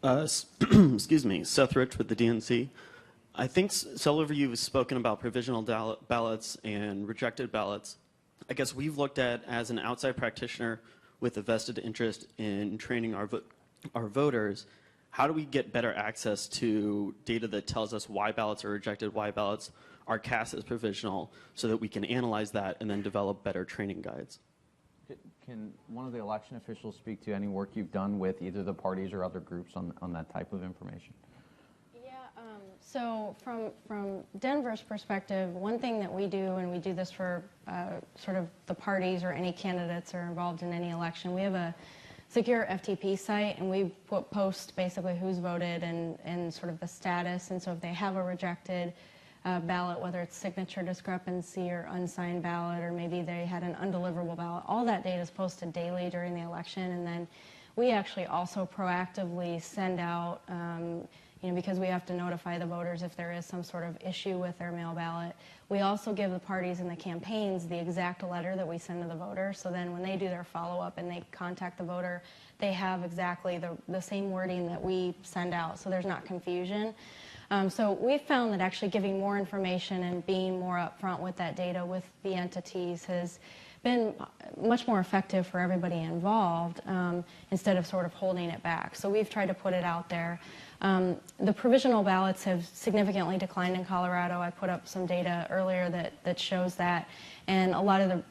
Excuse me, Seth Rich with the DNC. I think several of you have spoken about provisional ballots and rejected ballots. I guess we've looked at, as an outside practitioner with a vested interest in training our voters, how do we get better access to data that tells us why ballots are rejected, why ballots are cast as provisional, so that we can analyze that and then develop better training guides? Can one of the election officials speak to any work you've done with either the parties or other groups on that type of information? Yeah, so from Denver's perspective, one thing that we do, and we do this for sort of the parties or any candidates that are involved in any election, we have a secure FTP site, and we post basically who's voted and sort of the status. And so if they have a rejected ballot, whether it's signature discrepancy or unsigned ballot, or maybe they had an undeliverable ballot, all that data is posted daily during the election. And then we actually also proactively send out, because we have to notify the voters if there is some sort of issue with their mail ballot. We also give the parties and the campaigns the exact letter that we send to the voter, so then when they do their follow-up and they contact the voter, they have exactly the same wording that we send out, so there's not confusion. So we've found that actually giving more information and being more upfront with that data with the entities has been much more effective for everybody involved, instead of sort of holding it back. So we've tried to put it out there. The provisional ballots have significantly declined in Colorado. I put up some data earlier that shows that. And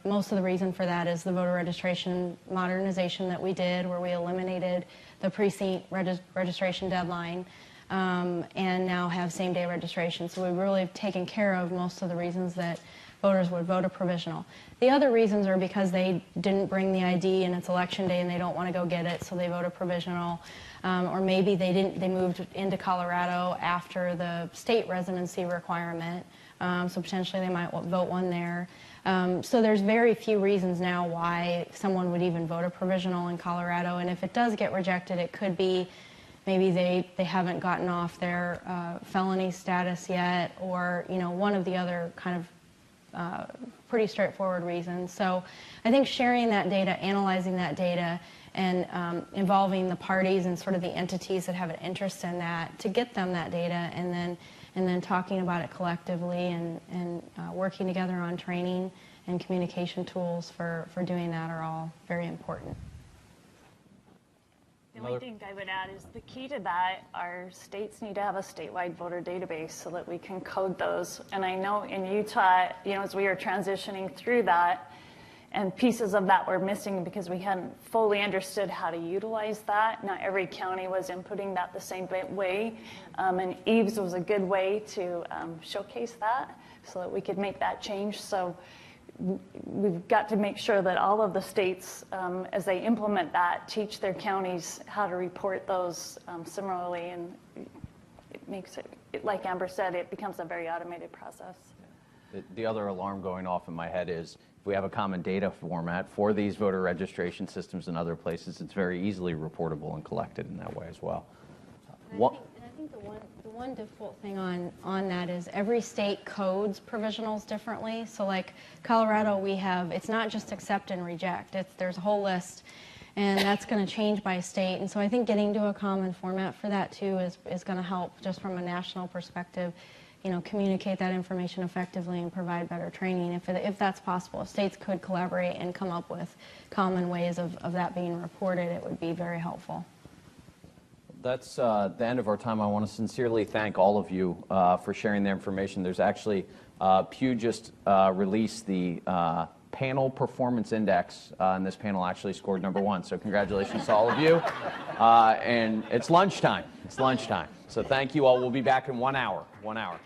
most of the reason for that is the voter registration modernization that we did, where we eliminated the precinct registration deadline, and now have same-day registration. So we've really taken care of most of the reasons that voters would vote a provisional. The other reasons are because they didn't bring the ID and it's election day and they don't want to go get it, so they vote a provisional. Or maybe they moved into Colorado after the state residency requirement, so potentially they might vote one there. So there's very few reasons now why someone would even vote a provisional in Colorado, and if it does get rejected, it could be maybe they haven't gotten off their felony status yet, or one of the other kind of pretty straightforward reasons. So I think sharing that data, analyzing that data, and involving the parties and sort of the entities that have an interest in that to get them that data, and then talking about it collectively and working together on training and communication tools for doing that are all very important. The only thing I would add is the key to that, our states need to have a statewide voter database so that we can code those. And I know in Utah, as we were transitioning through that, and pieces of that were missing because we hadn't fully understood how to utilize that. Not every county was inputting that the same way. And EVES was a good way to showcase that so that we could make that change. So we've got to make sure that all of the states, as they implement that, teach their counties how to report those similarly, and it makes it, like Amber said, it becomes a very automated process. The other alarm going off in my head is if we have a common data format for these voter registration systems in other places, it's very easily reportable and collected in that way as well. I think the one difficult thing on that is every state codes provisionals differently. So like Colorado, it's not just accept and reject. There's a whole list, and that's going to change by state. And so I think getting to a common format for that too is going to help, just from a national perspective, communicate that information effectively and provide better training. If that's possible, if states could collaborate and come up with common ways of that being reported, it would be very helpful. That's the end of our time. I want to sincerely thank all of you for sharing their information. There's actually, Pew just released the panel performance index, and this panel actually scored #1. So congratulations to all of you. And it's lunchtime. It's lunchtime. So thank you all. We'll be back in 1 hour. 1 hour.